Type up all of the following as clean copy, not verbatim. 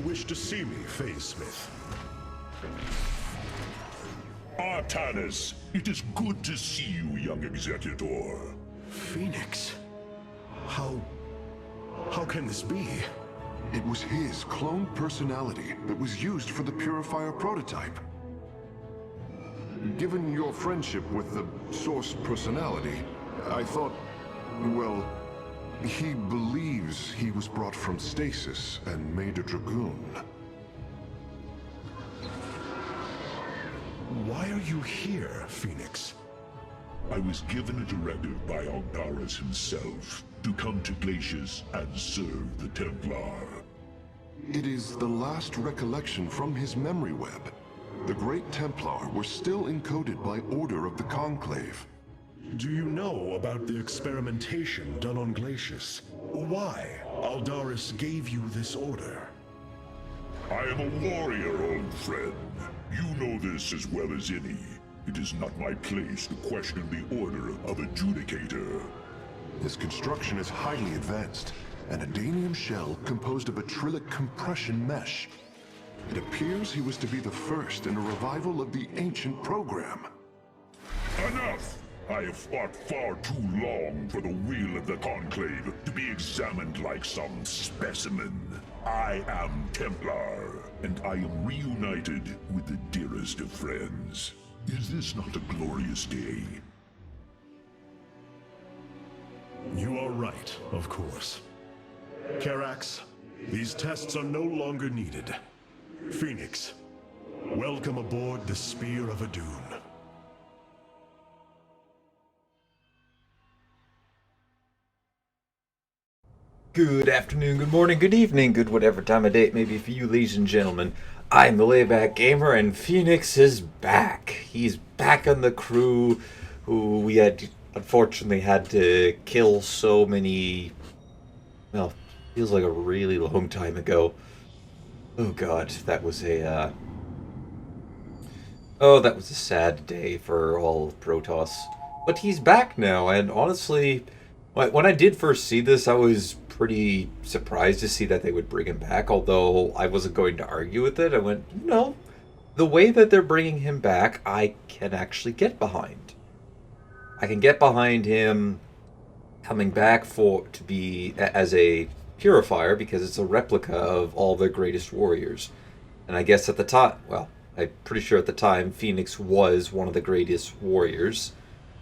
wish to see me, Phase Smith? Artanis, it is good to see you, young Executor. Phoenix? How can this be? It was his cloned personality that was used for the Purifier prototype. Given your friendship with the Source personality, I thought, well, he believes he was brought from stasis and made a Dragoon. Why are you here, Phoenix? I was given a directive by Ogdaris himself to come to Glacius and serve the Templar. It is the last recollection from his memory web. The Great Templar were still encoded by order of the Conclave. Do you know about the experimentation done on Glacius? Why Aldaris gave you this order? I am a warrior, old friend. You know this as well as any. It is not my place to question the order of Adjudicator. His construction is highly advanced, an Adanium shell composed of a trillic compression mesh. It appears he was to be the first in a revival of the ancient program. Enough! I have fought far too long for the will of the Conclave to be examined like some specimen. I am Templar, and I am reunited with the dearest of friends. Is this not a glorious day? You are right, of course. Karax, these tests are no longer needed. Phoenix, welcome aboard the Spear of Adun. Good afternoon, good morning, good evening, good whatever time of day it may be for you, ladies and gentlemen. I'm the Layback Gamer, and Phoenix is back. He's back on the crew who we had, unfortunately, had to kill so many, well, feels like a really long time ago. Oh god, that was a, that was a sad day for all of Protoss. But he's back now, and honestly, when I did first see this, I was pretty surprised to see that they would bring him back, although I wasn't going to argue with it. I went, no, the way that they're bringing him back, I can actually get behind. I can get behind him coming back to be as a purifier, because it's a replica of all the greatest warriors. And I guess at the time, well, I'm pretty sure at the time, Phoenix was one of the greatest warriors.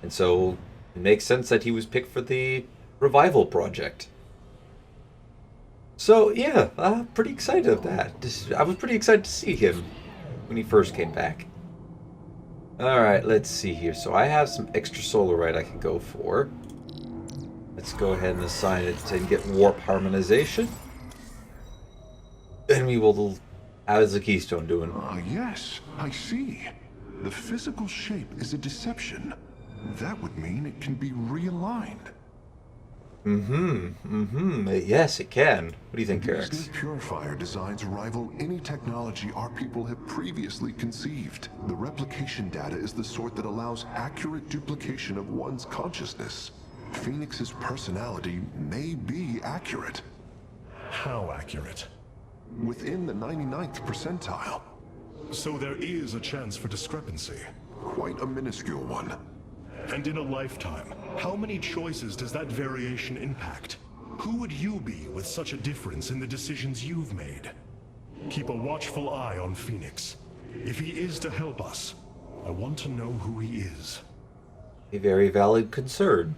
And so it makes sense that he was picked for the revival project. So yeah, I'm pretty excited of that. I was pretty excited to see him when he first came back. Alright, let's see here. So I have some extra solarite I can go for. Let's go ahead and assign it and get warp harmonization. And we will... How's the keystone doing? Yes, I see. The physical shape is a deception. That would mean it can be realigned. Yes, it can. What do you think, These Karax? new purifier designs rival any technology our people have previously conceived. The replication data is the sort that allows accurate duplication of one's consciousness. Phoenix's personality may be accurate. How accurate? Within the 99th percentile. So there is a chance for discrepancy. Quite a minuscule one. And in a lifetime, how many choices does that variation impact? Who would you be with such a difference in the decisions you've made? Keep a watchful eye on Phoenix. If he is to help us, I want to know who he is. A very valid concern.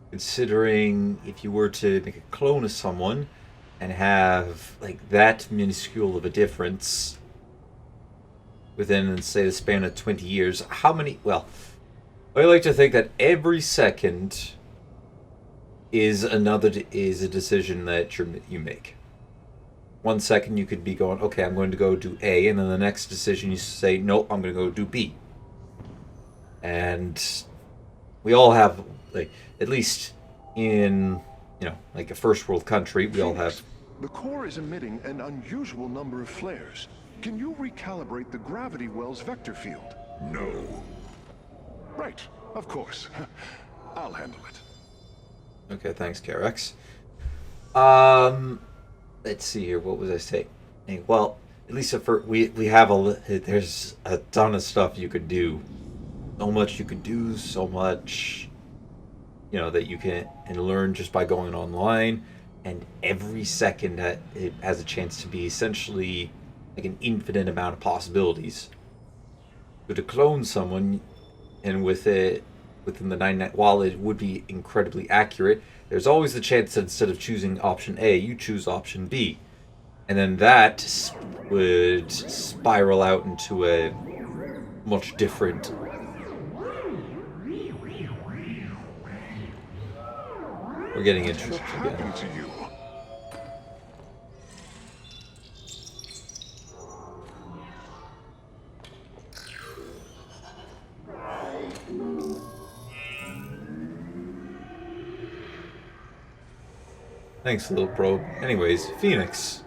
Considering if you were to make a clone of someone and have like that minuscule of a difference within, say, the span of 20 years, how many, well, I like to think that every second is a decision that you make. 1 second you could be going, okay, I'm going to go do A, and then the next decision you say, nope, I'm going to go do B. And we all have, like, at least in, like a first world country, we all have... The core is emitting an unusual number of flares. Can you recalibrate the gravity well's vector field? No. Right, of course. I'll handle it. Okay, thanks, Karax. Let's see here, what was I saying? Well, at least for we have there's a ton of stuff you could do. So much you could do, so much that you can and learn just by going online, and every second that it has a chance to be essentially like an infinite amount of possibilities. So to clone someone, and with it within the 99, while it would be incredibly accurate, there's always the chance that instead of choosing option A, you choose option B. And then that would spiral out into a much different. We're getting interrupted again. To you. Thanks, little probe. Anyways, Phoenix.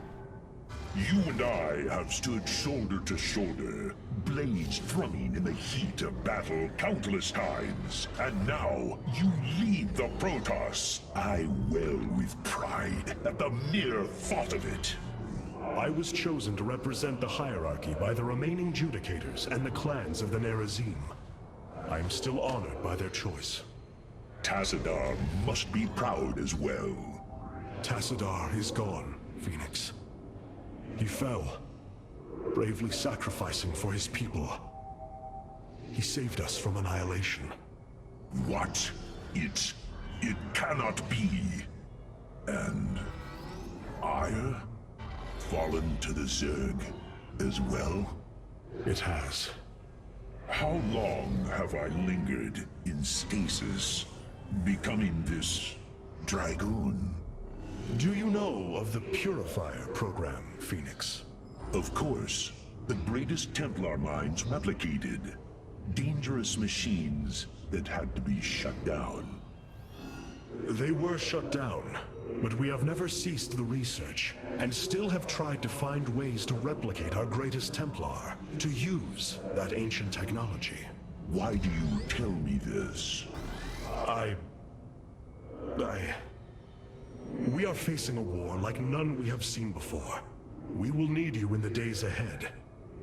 You and I have stood shoulder to shoulder, blades drumming in the heat of battle countless times. And now, you lead the protoss. I wail with pride at the mere thought of it. I was chosen to represent the hierarchy by the remaining Judicators and the clans of the Nerazim. I am still honored by their choice. Tassadar must be proud as well. Tassadar is gone, Phoenix. He fell, bravely sacrificing for his people. He saved us from annihilation. What? It cannot be. And Ire? Fallen to the Zerg as well? It has. How long have I lingered in stasis, becoming this dragoon? Do you know of the Purifier program, Phoenix? Of course. The greatest Templar minds replicated. Dangerous machines that had to be shut down. They were shut down, but we have never ceased the research, and still have tried to find ways to replicate our greatest Templar, to use that ancient technology. Why do you tell me this? We are facing a war like none we have seen before. We will need you in the days ahead.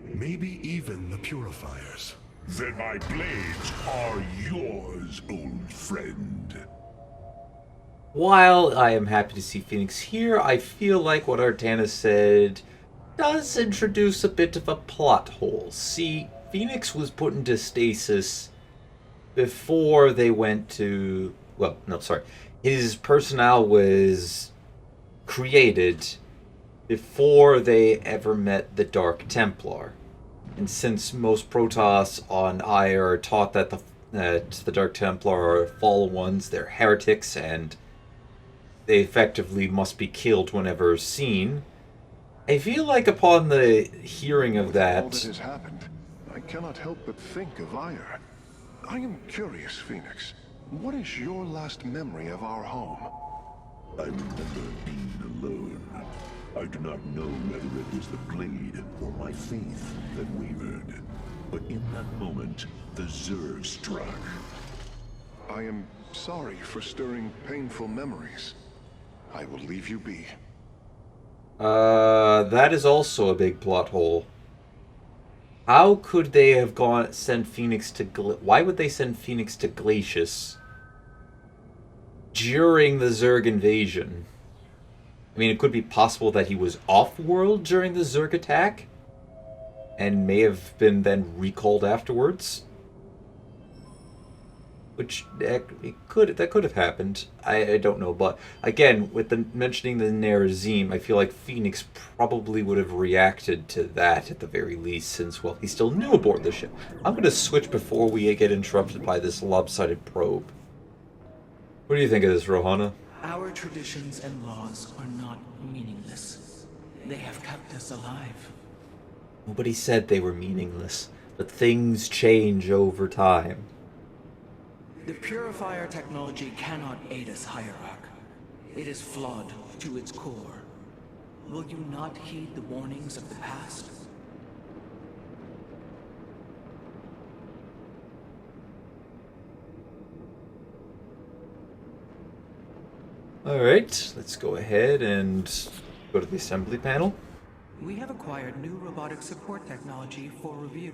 Maybe even the Purifiers. Then my blades are yours, old friend. While I am happy to see Phoenix here, I feel like what Artana said does introduce a bit of a plot hole. See, Phoenix was put into stasis before they went to... Well, no, sorry. His personnel was created before they ever met the Dark Templar. And since most Protoss on Ire are taught that the Dark Templar are fallen ones, they're heretics, and they effectively must be killed whenever seen, I feel like upon the hearing of that... All that has happened, I cannot help but think of Ire. I am curious, Phoenix. What is your last memory of our home? I remember being alone. I do not know whether it was the blade or my faith that wavered. But in that moment, the Zerg struck. I am sorry for stirring painful memories. I will leave you be. That is also a big plot hole. How could they have sent Phoenix to why would they send Phoenix to Glacius during the Zerg invasion? I mean, it could be possible that he was off-world during the Zerg attack and may have been then recalled afterwards. Which that could have happened. I don't know, but again, with the mentioning the Nerazim, I feel like Phoenix probably would have reacted to that at the very least, since, well, he's still new aboard the ship. I'm going to switch before we get interrupted by this lopsided probe. What do you think of this, Rohana? Our traditions and laws are not meaningless. They have kept us alive. Nobody said they were meaningless, but things change over time. The Purifier technology cannot aid us, Hierarch. It is flawed to its core. Will you not heed the warnings of the past? Alright, let's go ahead and go to the assembly panel. We have acquired new robotic support technology for review.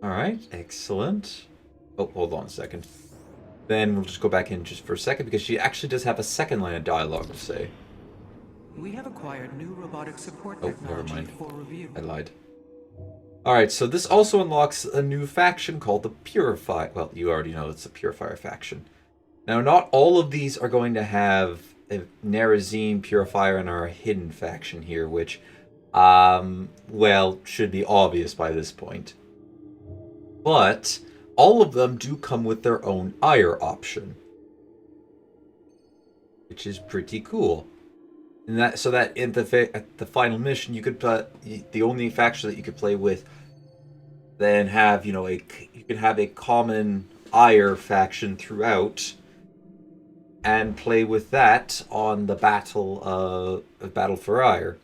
Alright, excellent. Oh, hold on a second. Then we'll just go back in just for a second because she actually does have a second line of dialogue to say. We have acquired new robotic support Oh, never technology mind. for review. I lied. Alright, so this also unlocks a new faction called the Purifier. Well, you already know it's the Purifier faction. Now, not all of these are going to have a Nerazine Purifier in our hidden faction here, which, well, should be obvious by this point. But all of them do come with their own ire option, which is pretty cool. And that so that in at the final mission, you could the only faction that you could play with, then have you can have a common ire faction throughout, and play with that on the Battle for Ire.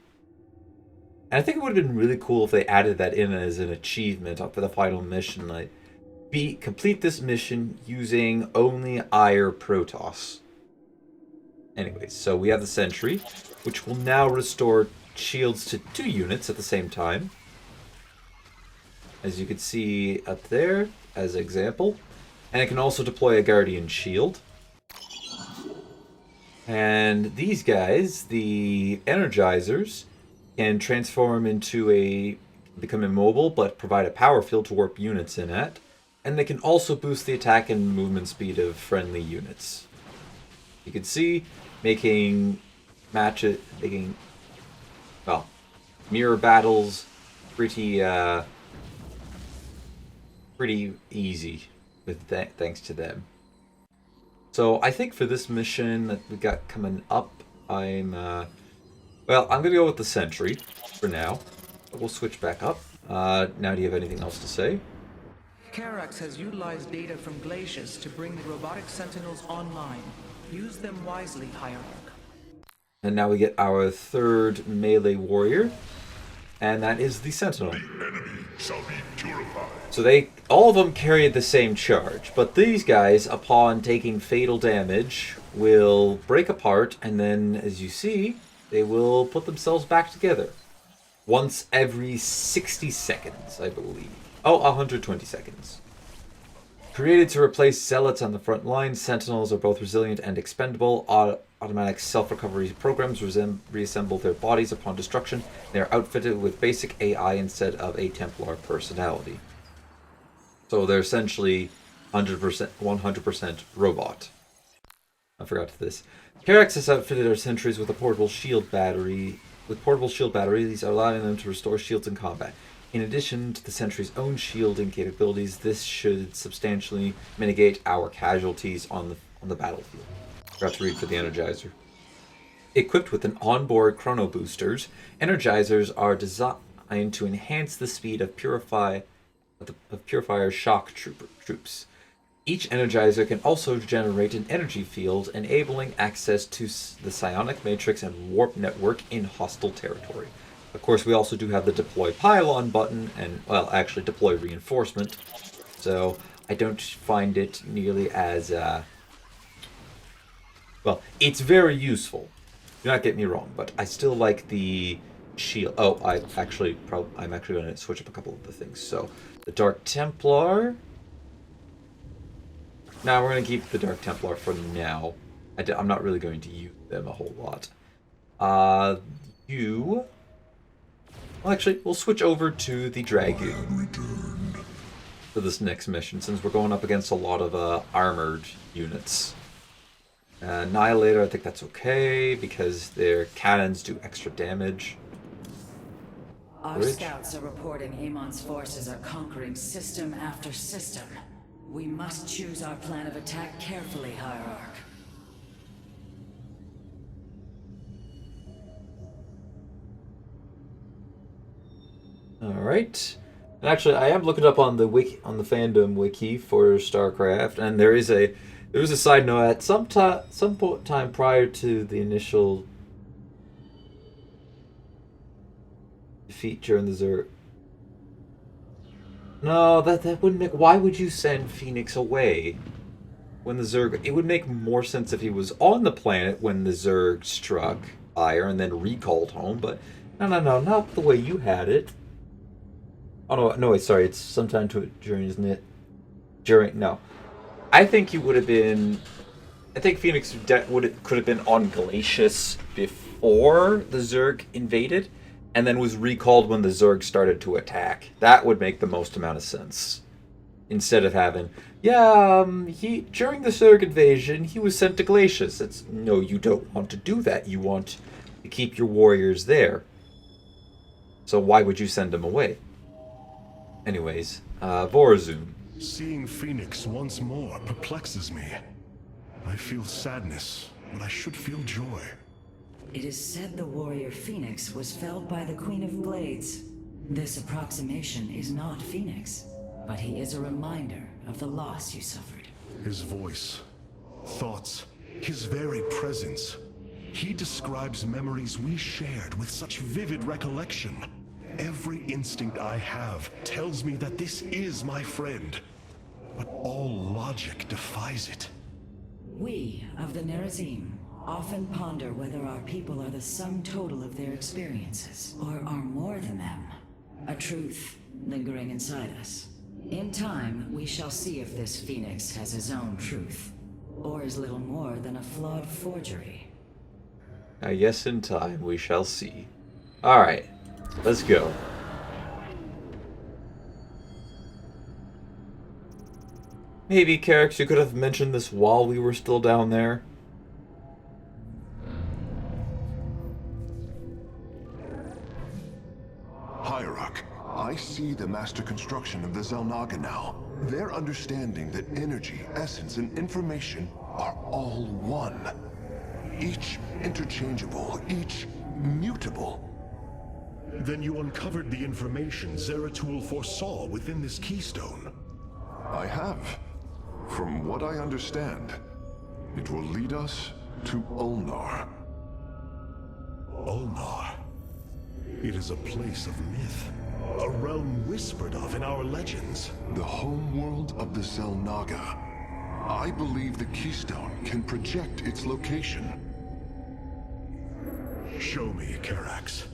And I think it would have been really cool if they added that in as an achievement for the final mission, like complete this mission using only Ire protoss. Anyways, so we have the Sentry, which will now restore shields to 2 units at the same time. As you can see up there as an example. And it can also deploy a Guardian Shield. And these guys, the Energizers, can transform into become immobile, but provide a power field to warp units in at. And they can also boost the attack and movement speed of friendly units. You can see, making mirror battles pretty easy with thanks to them. So I think for this mission that we got coming up, I'm gonna go with the Sentry for now. We'll switch back up. Now, do you have anything else to say? Karax has utilized data from glaciers to bring the robotic sentinels online. Use them wisely, Hierarch. And now we get our third melee warrior, and that is the Sentinel. The enemy shall be purified. So all of them carry the same charge, but these guys, upon taking fatal damage, will break apart, and then, as you see, they will put themselves back together. Once every 60 seconds, I believe. Oh, 120 seconds. Created to replace Zealots on the front line, Sentinels are both resilient and expendable. Automatic self-recovery programs reassemble their bodies upon destruction. They are outfitted with basic AI instead of a Templar personality. So they're essentially 100% robot. I forgot this. Karax has outfitted our sentries with a portable shield battery. These are allowing them to restore shields in combat. In addition to the sentry's own shielding capabilities, this should substantially mitigate our casualties on the battlefield. Forgot to read for the Energizer. Equipped with an onboard chrono boosters, Energizers are designed to enhance the speed of Purifier shock troops. Each Energizer can also generate an energy field, enabling access to the psionic matrix and warp network in hostile territory. Of course, we also do have the deploy pylon button and, well, actually deploy reinforcement. So I don't find it nearly as, well, it's very useful. Do not get me wrong, but I still like the shield. Oh, I'm actually going to switch up a couple of the things. So the Dark Templar. Now we're going to keep the Dark Templar for now. I'm not really going to use them a whole lot. Well, actually, we'll switch over to the Dragoon for this next mission, since we're going up against a lot of armored units. Annihilator, I think that's okay, because their cannons do extra damage. Our scouts are reporting Amon's forces are conquering system after system. We must choose our plan of attack carefully, Hierarch. Alright. And actually, I am looking up on the fandom wiki for StarCraft, and there is a side note at some time prior to the initial defeat during the Zerg. No, that wouldn't make. Why would you send Phoenix away when the Zerg? It would make more sense if he was on the planet when the Zerg struck Ire and then recalled home. But No, not the way you had it. Oh no, wait, sorry, it's sometime during, isn't it? No. I think he would have been. I think Phoenix could have been on Glacius before the Zerg invaded, and then was recalled when the Zerg started to attack. That would make the most amount of sense. Instead of having, he during the Zerg invasion he was sent to Glacius. It's no, you don't want to do that. You want to keep your warriors there. So why would you send them away? Anyways, Vorazun. Seeing Phoenix once more perplexes me. I feel sadness, but I should feel joy. It is said the warrior Phoenix was felled by the Queen of Blades. This approximation is not Phoenix, but he is a reminder of the loss you suffered. His voice, thoughts, his very presence. He describes memories we shared with such vivid recollection. Every instinct I have tells me that this is my friend, but all logic defies it. We of the Nerazim often ponder whether our people are the sum total of their experiences, or are more than them. A truth lingering inside us. In time, we shall see if this Phoenix has his own truth, or is little more than a flawed forgery. Yes, in time we shall see. Alright, let's go. Maybe, Carrick, you could have mentioned this while we were still down there. Hierarch, I see the master construction of the Xel'Naga now. Their understanding that energy, essence, and information are all one. Each interchangeable, each mutable. Then you uncovered the information Zeratul foresaw within this keystone. I have. From what I understand, it will lead us to Ulnar. Ulnar. It is a place of myth. A realm whispered of in our legends. The homeworld of the Xel'Naga. I believe the keystone can project its location. Show me, Karax.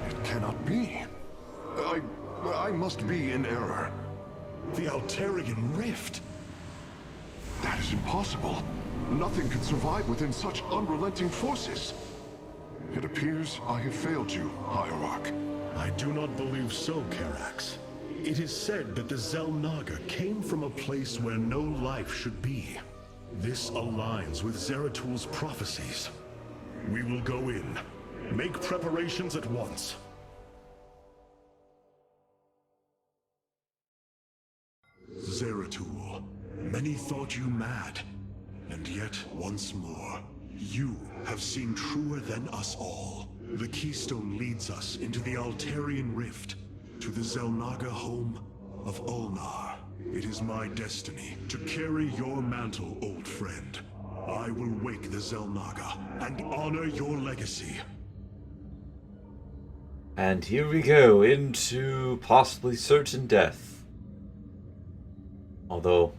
It cannot be. I must be in error. The Altarian Rift. That is impossible. Nothing can survive within such unrelenting forces. It appears I have failed you, Hierarch. I do not believe so, Karax. It is said that the Xel'Naga came from a place where no life should be. This aligns with Zeratul's prophecies. We will go in. Make preparations at once. Zeratul, many thought you mad. And yet, once more, you have seen truer than us all. The keystone leads us into the Altarian Rift, to the Xel'Naga home of Ulnar. It is my destiny to carry your mantle, old friend. I will wake the Xel'Naga and honor your legacy. And here we go into possibly certain death. Although,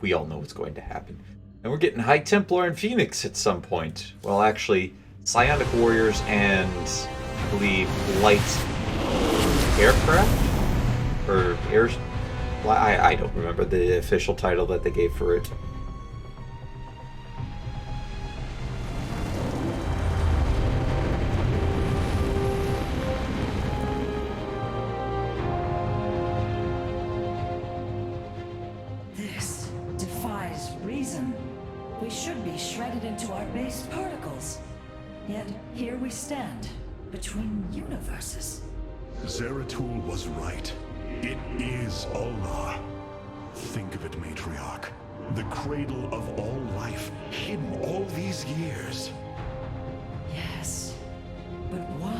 we all know what's going to happen. And we're getting High Templar and Phoenix at some point. Well, actually, Psionic Warriors and, I believe, Light Aircraft? Or Air... I don't remember the official title that they gave for it. This defies reason. We should be shredded into our base particles. Yet here we stand, between universes. Zeratul was right. It is Ulnar. Think of it, Matriarch. The cradle of all life, hidden all these years. Yes, but why?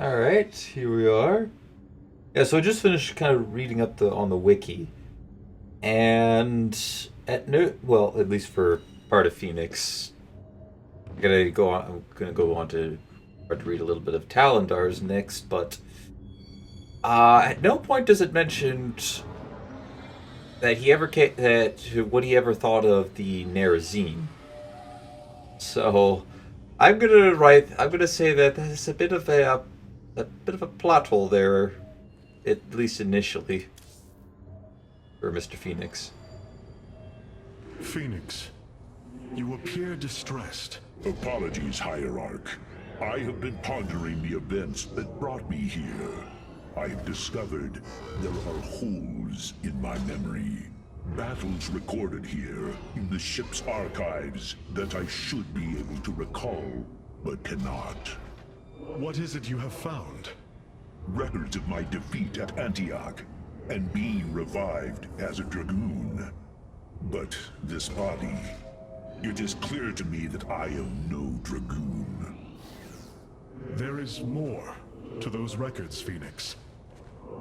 All right, here we are. Yeah, so I just finished kind of reading up on the wiki, and at least for part of Phoenix, I'm gonna go on to start to read a little bit of Talendar's next, but at no point does it mention that what he ever thought of the Nerazim. So I'm gonna say that there's a bit of a plot hole there, at least initially, for Mr. Phoenix. Phoenix, you appear distressed. Apologies, Hierarch. I have been pondering the events that brought me here. I have discovered there are holes in my memory. Battles recorded here in the ship's archives that I should be able to recall, but cannot. What is it you have found? Records of my defeat at Antioch and being revived as a Dragoon. But this body, it is clear to me that I am no Dragoon. There is more to those records, Phoenix.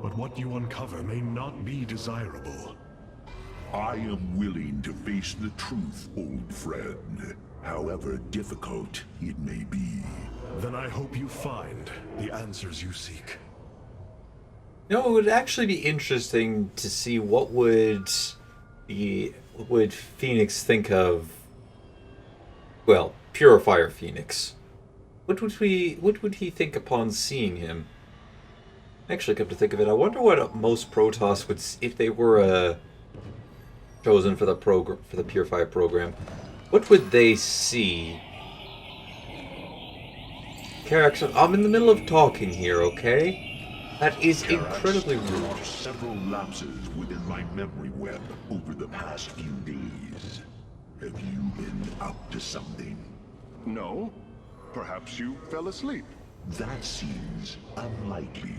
But what you uncover may not be desirable. I am willing to face the truth, old friend, however difficult it may be. Then I hope you find the answers you seek. No, it would actually be interesting to see what would Phoenix think of, well, Purifier Phoenix. What would he think upon seeing him? Actually, come to think of it, I wonder what most Protoss would, if they were chosen for the Purifier program, what would they see? Karax, I'm in the middle of talking here, okay? That is incredibly There rude. are several lapses within my memory web over the past few days. Have you been up to something? No. Perhaps you fell asleep. That seems unlikely.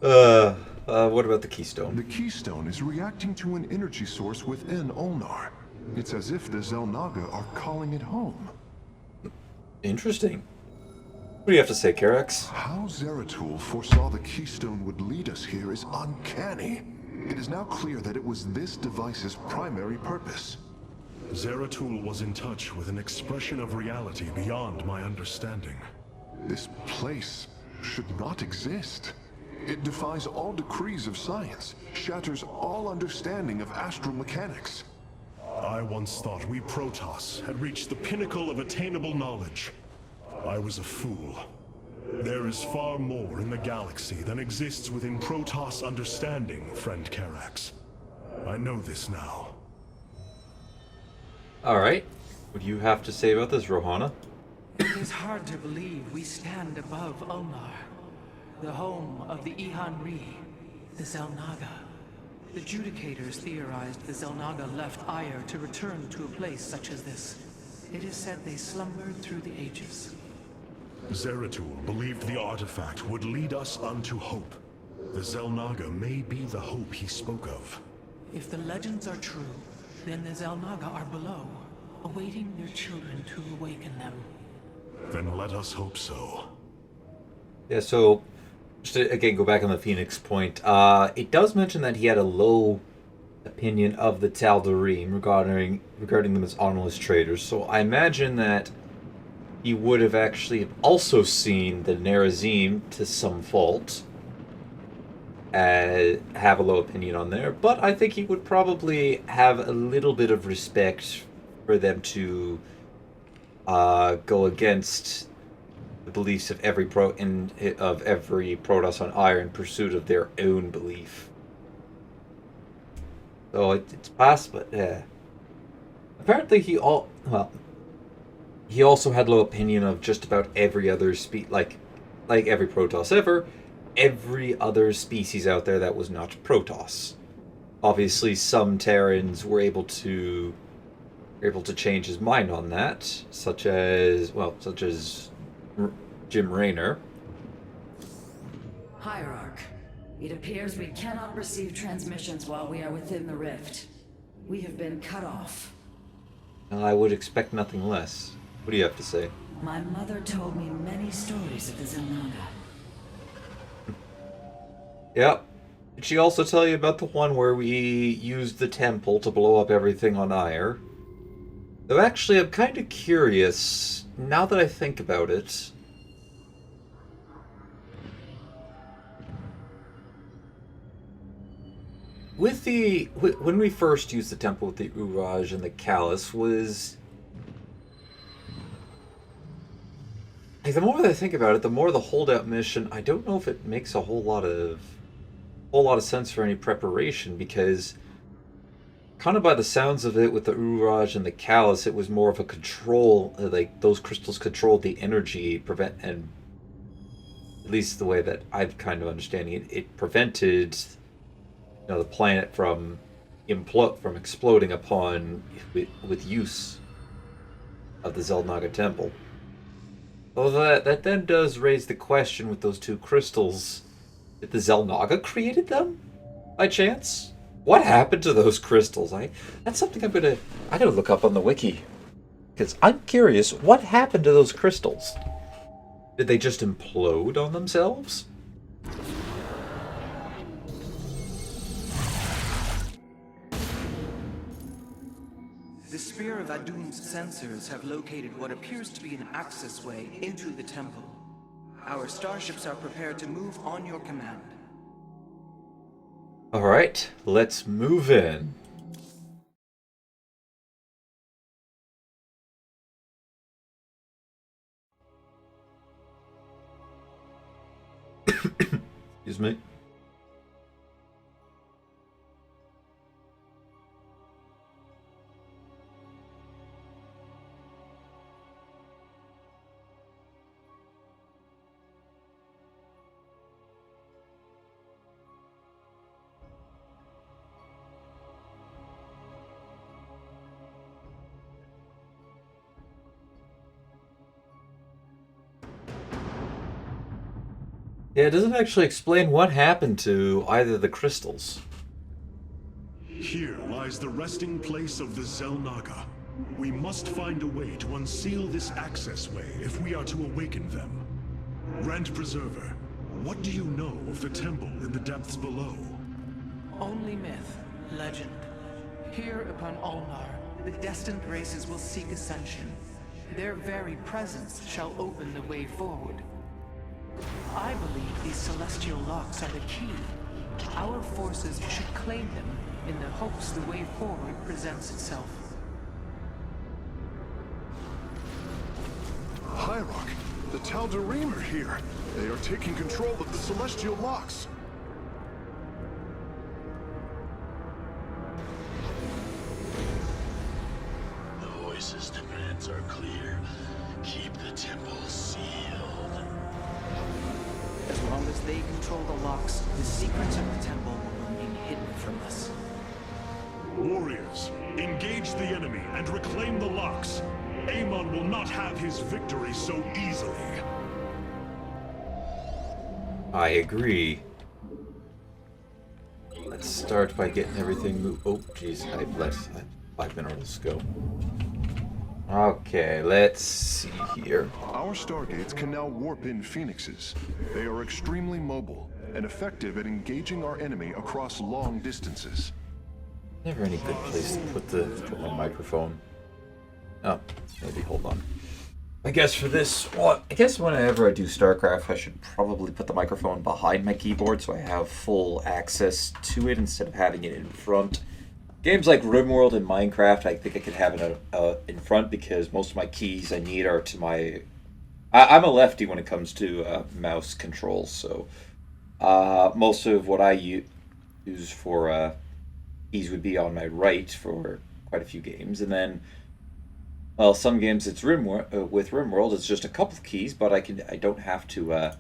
What about the Keystone? The Keystone is reacting to an energy source within Ulnar. It's as if the Xel'Naga are calling it home. Interesting. What do you have to say, Karax? How Zeratul foresaw the Keystone would lead us here is uncanny. It is now clear that it was this device's primary purpose. Zeratul was in touch with an expression of reality beyond my understanding. This place should not exist. It defies all decrees of science, shatters all understanding of astral mechanics. I once thought we Protoss had reached the pinnacle of attainable knowledge. I was a fool. There is far more in the galaxy than exists within Protoss understanding, friend Karax. I know this now. Alright. What do you have to say about this, Rohana? It is hard to believe we stand above Ulnar, the home of the Ihan-Ri, the Xel'Naga. The Judicators theorized the Xel'Naga left Aiur to return to a place such as this. It is said they slumbered through the ages. Zeratul believed the artifact would lead us unto hope. The Xel'Naga may be the hope he spoke of. If the legends are true, then the Xel'Naga are below, awaiting their children to awaken them. Then let us hope so. Yeah, so, just to again go back on the Phoenix point, it does mention that he had a low opinion of the Tal'Darim regarding them as honorless traitors, so I imagine that he would have actually also seen the Nerazim to some fault, have a low opinion on there, but I think he would probably have a little bit of respect for them to go against the beliefs of every Protoss on Aiur in pursuit of their own belief. So it's possible, but apparently he also had low opinion of just about every other like every Protoss ever, every other species out there that was not Protoss. Obviously, some Terrans were able to change his mind on that, such as Jim Raynor. Hierarch, it appears we cannot receive transmissions while we are within the rift. We have been cut off. I would expect nothing less. What do you have to say? My mother told me many stories of the Zelnaga. Yep. Did she also tell you about the one where we used the temple to blow up everything on Ire? Though actually, I'm kind of curious, now that I think about it. When we first used the temple with the Uraj and the Callus, was... Like, the more that I think about it, the more the holdout mission, I don't know if it makes a whole lot of sense for any preparation, because kind of by the sounds of it with the Uraj and the Callus, it was more of a control, like those crystals controlled the energy, and at least the way that I've kind of understanding it, it prevented the planet from exploding upon with use of the Zelnaga temple. Although that then does raise the question with those two crystals. Did the Zelnaga created them? By chance? What happened to those crystals? That's something I gotta look up on the wiki. Because I'm curious, what happened to those crystals? Did they just implode on themselves? The Spear of Adun's sensors have located what appears to be an access way into the temple. Our starships are prepared to move on your command. Alright, let's move in. Excuse me. Yeah, it doesn't actually explain what happened to either of the crystals. Here lies the resting place of the Zelnaga. We must find a way to unseal this access way if we are to awaken them. Grand Preserver, what do you know of the temple in the depths below? Only myth, legend. Here upon Ulnar, the destined races will seek ascension. Their very presence shall open the way forward. I believe these celestial locks are the key. Our forces should claim them in the hopes the way forward presents itself. Hyrok, the Tal'Darim are here. They are taking control of the celestial locks. The voice's demands are clear. Keep the temple sealed. As long as they control the locks, the secrets of the temple will remain hidden from us. Warriors, engage the enemy and reclaim the locks. Amon will not have his victory so easily. I agree. Let's start by getting everything moved. Oh, jeez, I let 5 minerals go. Okay, let's see here. Our stargates can now warp in phoenixes. They are extremely mobile and effective at engaging our enemy across long distances. Never any good place to put my microphone. Oh, maybe hold on. I guess for this, well, I guess whenever I do StarCraft, I should probably put the microphone behind my keyboard so I have full access to it instead of having it in front. Games like RimWorld and Minecraft, I think I could have it in front because most of my keys I need are to my... I'm a lefty when it comes to mouse controls, so most of what I use for keys would be on my right for quite a few games, and then, well, some games it's with RimWorld, it's just a couple of keys, but I don't have to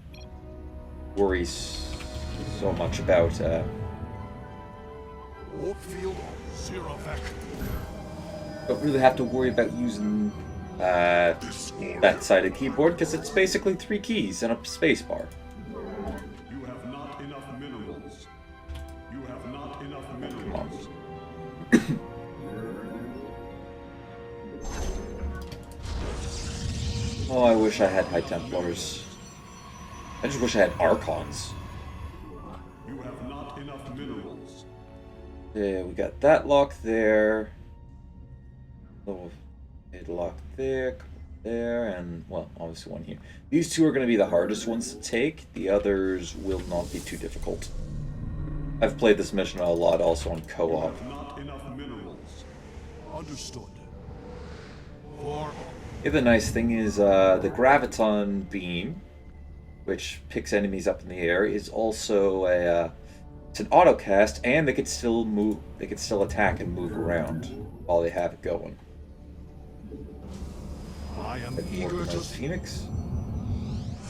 worry so much about. Warpfield, zero vec. Don't really have to worry about using that side of the keyboard because it's basically 3 keys and a space bar. You have not enough minerals. You have not enough minerals. Oh, I wish I had High Templars. I just wish I had Archons. You have not enough minerals. Yeah, we got that lock there. Little lock there, couple there, and, well, obviously one here. These two are going to be the hardest ones to take. The others will not be too difficult. I've played this mission a lot also on co-op. Not enough minerals. Understood. Yeah, the nice thing is the Graviton Beam, which picks enemies up in the air, is also a it's an autocast, and they could still move. They could still attack and move around while they have it going. I am More eager from to those Phoenix.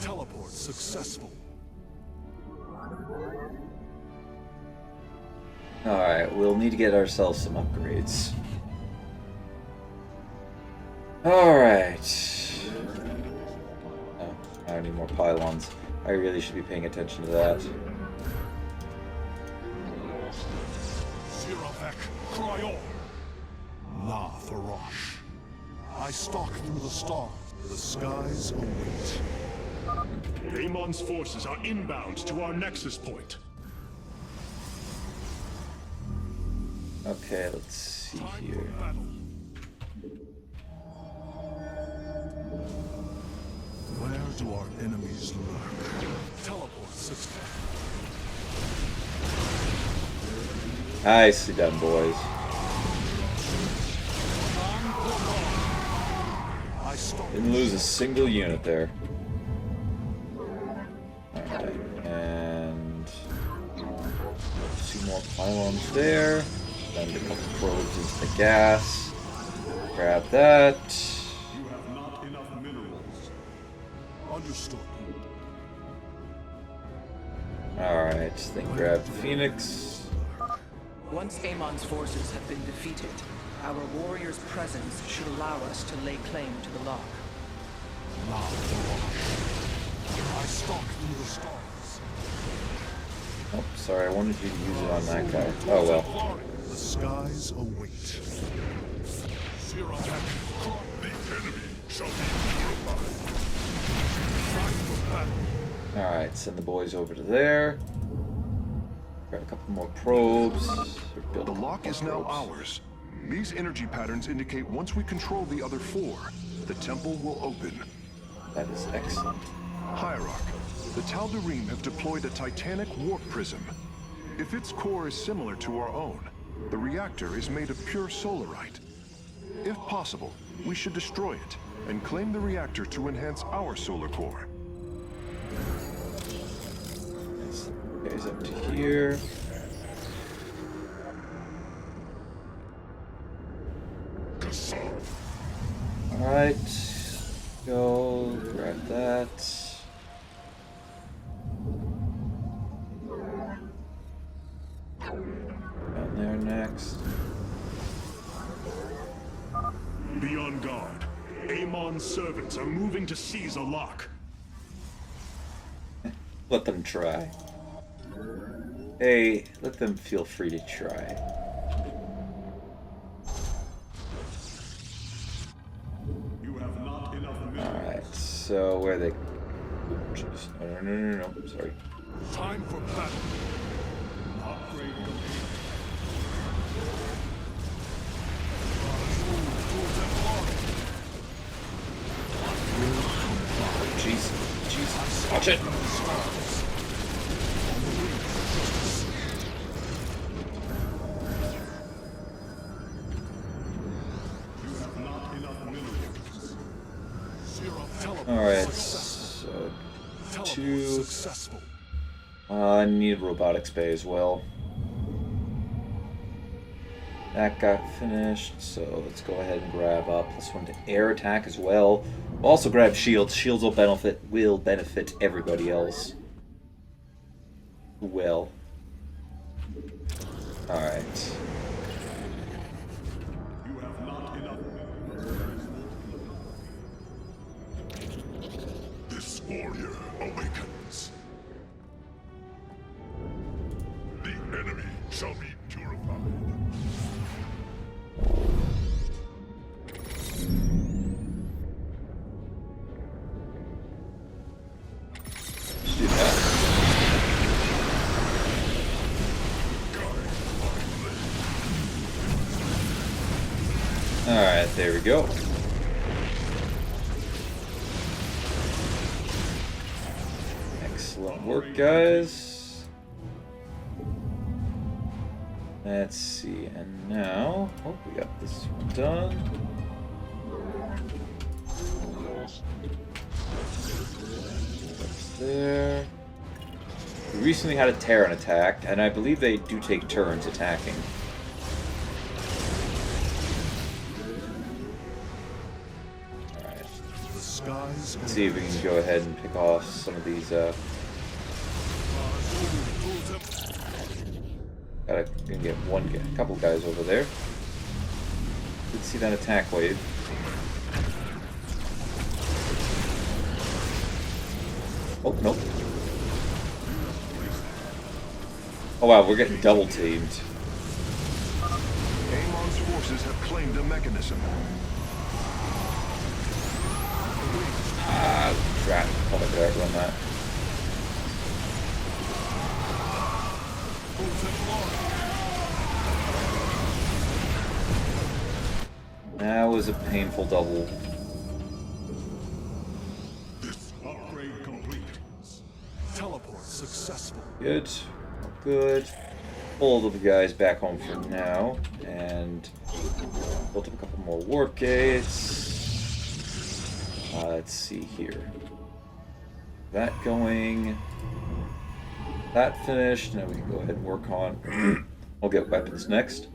teleport successful. All right, we'll need to get ourselves some upgrades. All right. Oh, I don't need more pylons. I really should be paying attention to that. Siravek, Cryon. La Farosh. I stalk through the stars. The skies await. Amon's forces are inbound to our nexus point. Okay, let's see here. Battle. Where do our enemies lurk? Teleport system. Nicely done, boys. I stalk. Didn't lose a single unit there. Alright, and 2 more pylons there. Send a couple probes into the gas. Grab that. You have not enough minerals. Understood. Alright, then grab Phoenix. Once Amon's forces have been defeated, our warrior's presence should allow us to lay claim to the lock. La Farosh. I stalk through the stars. Oh, sorry, I wanted you to use it on that guy. Oh well. The skies await. Siravek, The enemy shall be purified. time for battle. Alright, send the boys over to there. Grab a couple more probes. Build The a couple lock more is now probes. ours. These energy patterns indicate once we control the other 4, the temple will open. That is excellent. Hierarch, the Tal'Darim have deployed a titanic warp prism. If its core is similar to our own, the reactor is made of pure solarite. If possible, we should destroy it and claim the reactor to enhance our solar core. Guys up to here. Alright. Go grab that. Down there next. Be on guard. Amon's servants are moving to seize a lock. Let them try. Hey, let them feel free to try. You have not enough minerals. Alright, so where are they? Oh, jeez. No. Sorry. Time for battle. Upgrade complete. Jeez. Watch it. You have not enough minerals. Alright, so Teleport 2. successful. I need robotics bay as well. That got finished, so let's go ahead and grab up +1 to air attack as well. We'll also grab shields. Shields will benefit everybody else. Well. Alright. You have not enough minerals. This warrior awakens. The enemy shall be purified. Alright, there we go. Excellent work, guys. Let's see, and now... Oh, we got this one done. That's there. We recently had a Terran attack, and I believe they do take turns attacking. Alright. Let's see if we can go ahead and pick off some of these, Gonna get a couple guys over there. Let's see that attack wave. Oh, nope. Oh wow, we're getting double teamed. Amon's forces have claimed a mechanism. Ah, crap. Thought I could outrun that. That was a painful double. Upgrade complete. Teleport successful. Good. Good. Pull the guys back home for now. And built up a couple more warp gates. Let's see here. That going. That finished. Now we can go ahead and work on. We'll get weapons next.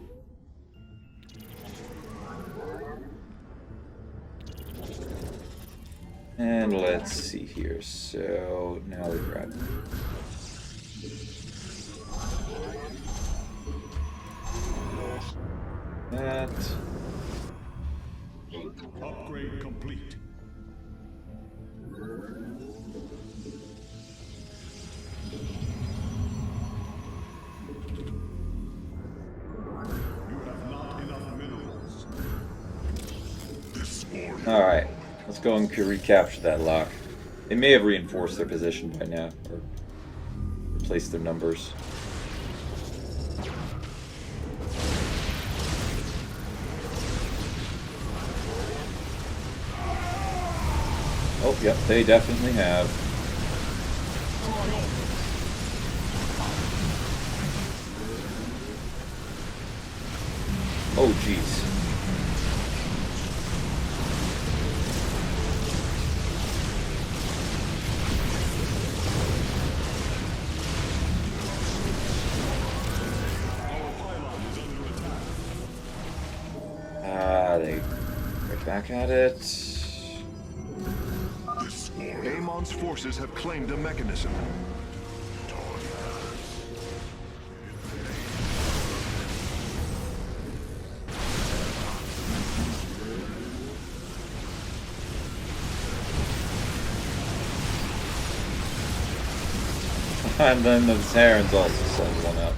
And let's see here. So now we grab that. Upgrade complete. You have not enough minerals. Alright, let's go and recapture that lock. They may have reinforced their position by now, or replaced their numbers. Oh, yep, they definitely have. Oh, jeez. They right back at it. Amon's forces have claimed a mechanism. And then the Terrans also send one up.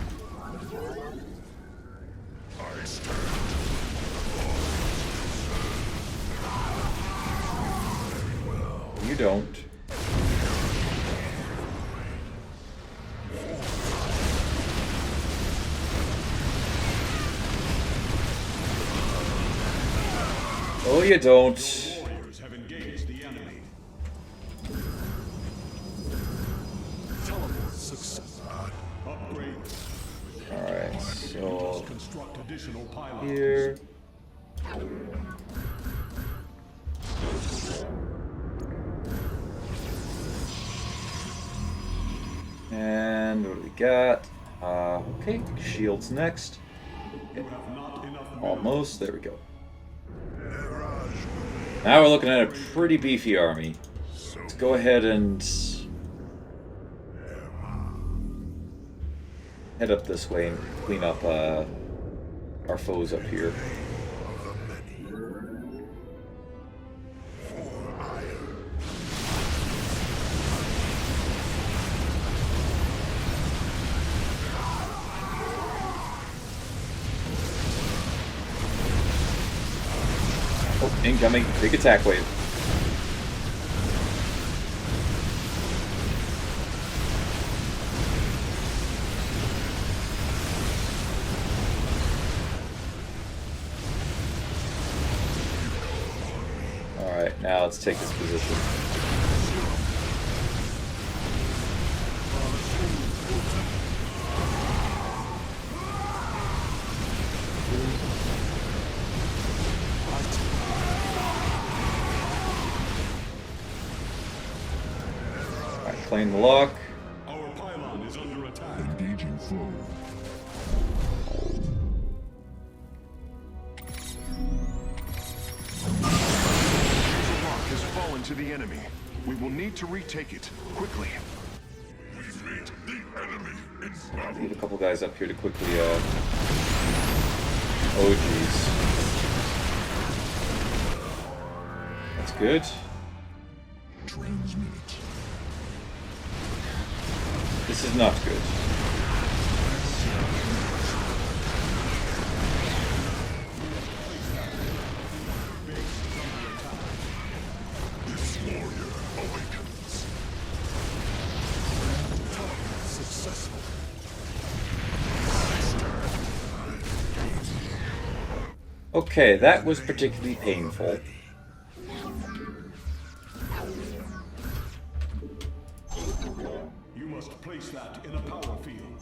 You don't. Oh, you don't. Warriors have engaged the enemy. Teleport success. Upgrade. Alright, so Construct additional pylons. here. And what do we got? Okay, shields next. You have not enough Almost, there we go. Now we're looking at a pretty beefy army. Let's go ahead and head up this way and clean up our foes up here. Oh, incoming. Big attack wave. let's take this position. Alright, playing the lock. Our pylon is under attack. Engaging foe. The rock has fallen to the enemy. We will need to retake it, quickly. We meet the enemy in battle. Need a couple guys up here to quickly, oh jeez. That's good. Transmit. This is not good. This warrior awakens. Successful. Okay, that was particularly painful. You must place that in a power field.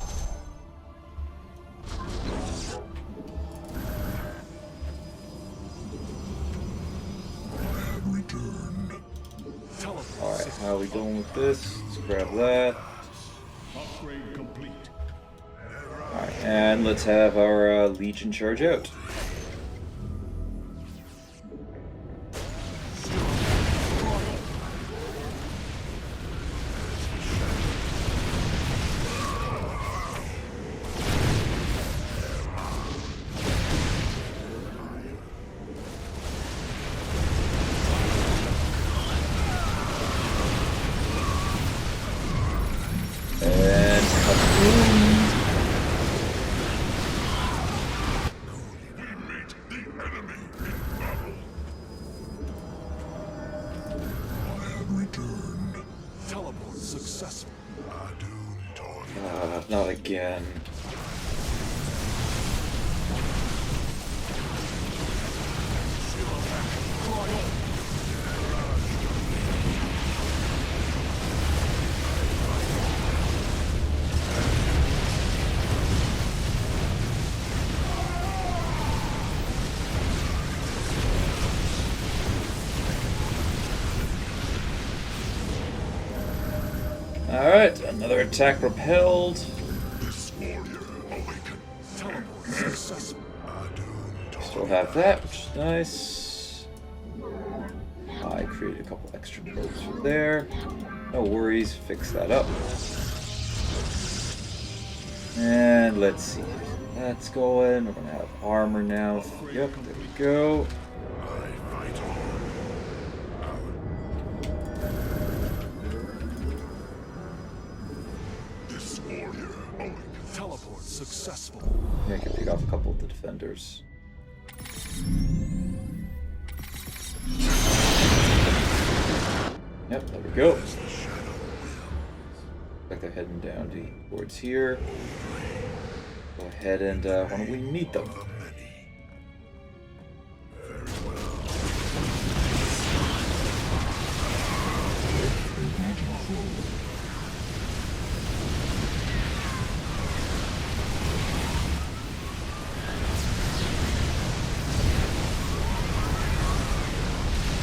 Return. Teleport. Alright, how are we doing with this? Let's grab that. Upgrade complete. Alright, and let's have our Legion charge out. And Return. Teleport successful. Adun Tawny. not again. Alright, another attack repelled. This warrior awakens. Teleport successful. Adun Tawny. Still have that, which is nice. I created a couple extra probes for there. No worries, fix that up. And let's see. That's going. We're gonna have armor now. Yep, there we go. I fight on. This warrior awakens. Teleport successful. Yeah, I can pick off a couple of the defenders. Yep, there we go. Looks like they're heading down towards here. Go ahead and why don't we meet them?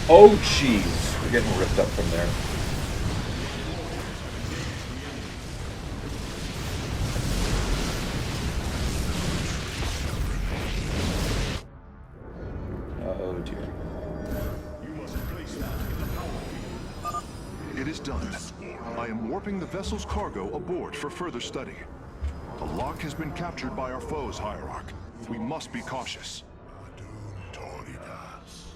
Oh jeez, we're getting ripped up from there. Oh dear. It is done. I am warping the vessel's cargo aboard for further study. The lock has been captured by our foes, Hierarch. We must be cautious. Adun Tawny pass.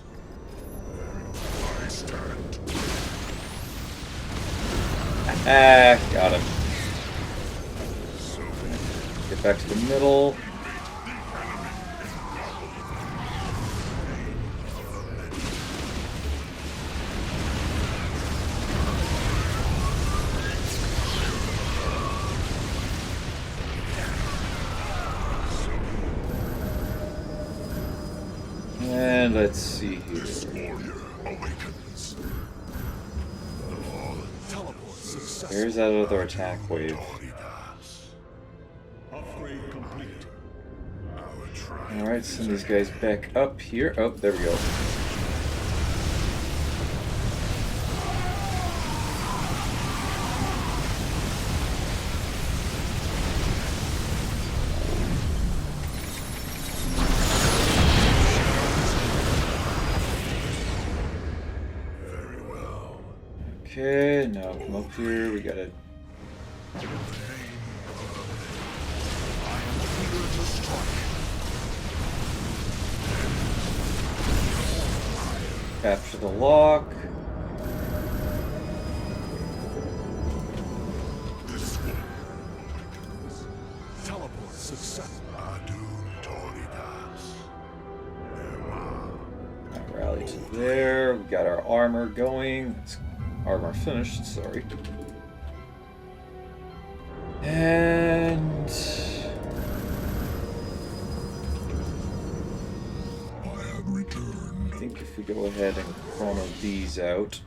I stand. Ah, got him. Get back to the middle. And let's see here. This warrior awakens. forces. Teleport successful. There's that other attack wave. Upgrade complete. Alright, send these guys back up here. Oh, there we go. Okay, now come up here. We gotta. Capture the lock. Teleport success. Rally to there. We got our armor going. It's armor finished, sorry. And I think if we go ahead and chrono these out,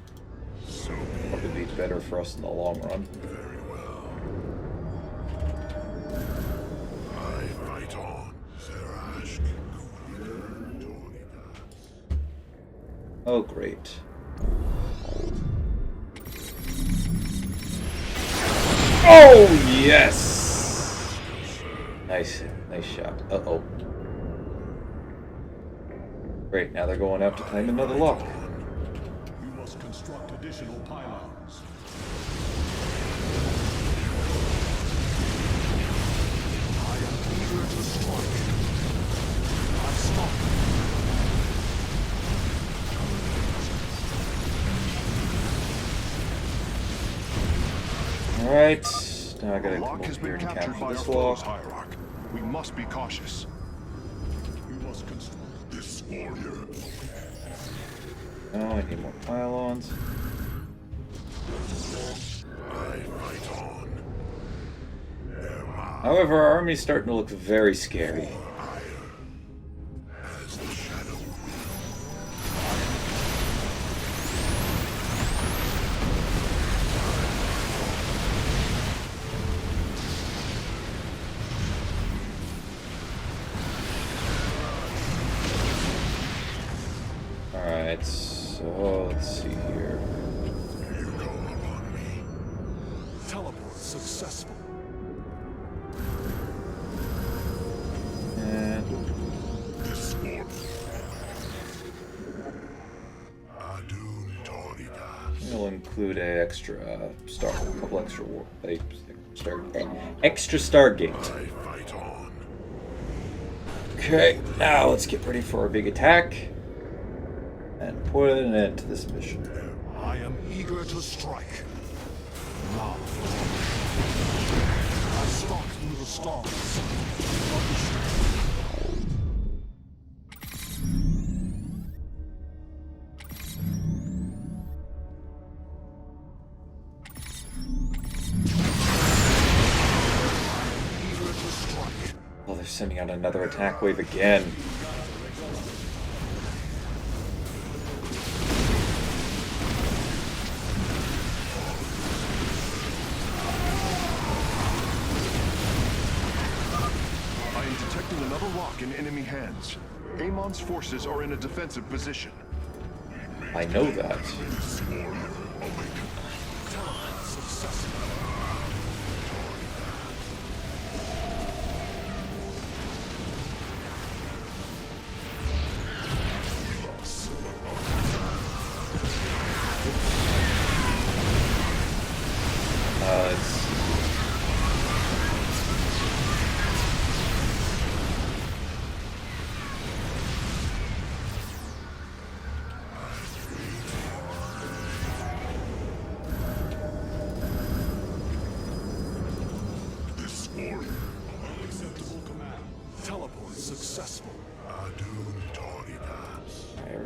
probably be better for us in the long run. Oh, great. Oh, yes! Nice shot. Uh-oh. Great, now they're going out to claim another lock. You must construct additional pylons. I am eager to strike. I stop. Alright, now I gotta come The lock over has here been and captured capture by our this foes, lock. Hierarch. We must be cautious. You must construct This warrior. No, I need more pylons. However, our army's starting to look very scary. Alright, so let's see here. teleport successful. And This war. we'll include a extra couple extra extra Stargate. Fight on. Okay, now let's get ready for our big attack and put an end to this mission. I am eager to strike. Now. I stalk through the stars. Eager to strike. Oh, they're sending out another attack wave again. I am detecting another lock in enemy hands. Amon's forces are in a defensive position. I know that. It's This warrior. Unacceptable command. Teleport successful.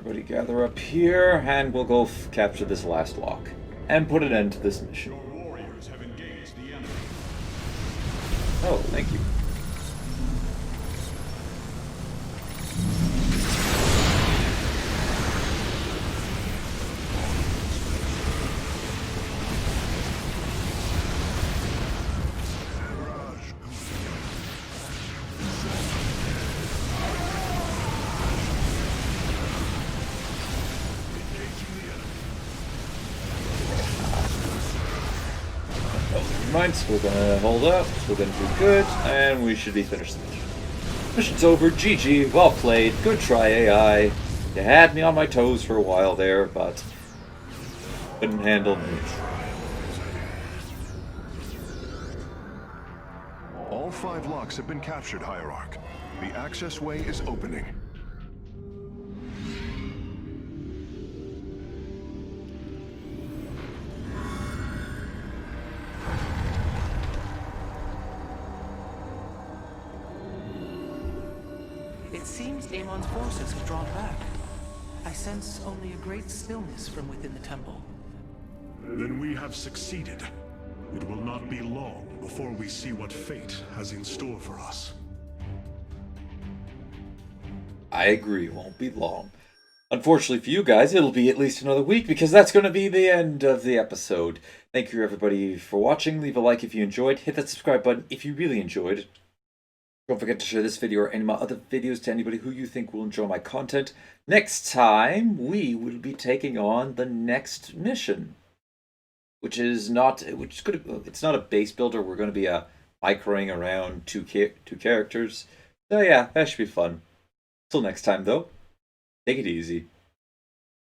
everybody gather up here, and we'll go capture this last lock and put an end to this mission. Warriors have engaged the enemy. Oh, thank you. mind. So we're gonna hold up. We're gonna do good, and we should be finished the mission. Mission's over. GG. Well played. Good try, AI. You had me on my toes for a while there, but couldn't handle me. All 5 locks have been captured, Hierarch. The access way is opening. It seems Amon's forces have drawn back. I sense only a great stillness from within the temple. Then we have succeeded. It will not be long before we see what fate has in store for us. I agree, it won't be long. Unfortunately for you guys, it'll be at least another week because that's going to be the end of the episode. Thank you everybody for watching. Leave a like if you enjoyed. Hit that subscribe button if you really enjoyed. Don't forget to share this video or any of my other videos to anybody who you think will enjoy my content. Next time, we will be taking on the next mission. It's not a base builder. We're going to be microing around two characters. So yeah, that should be fun. Till next time though, take it easy.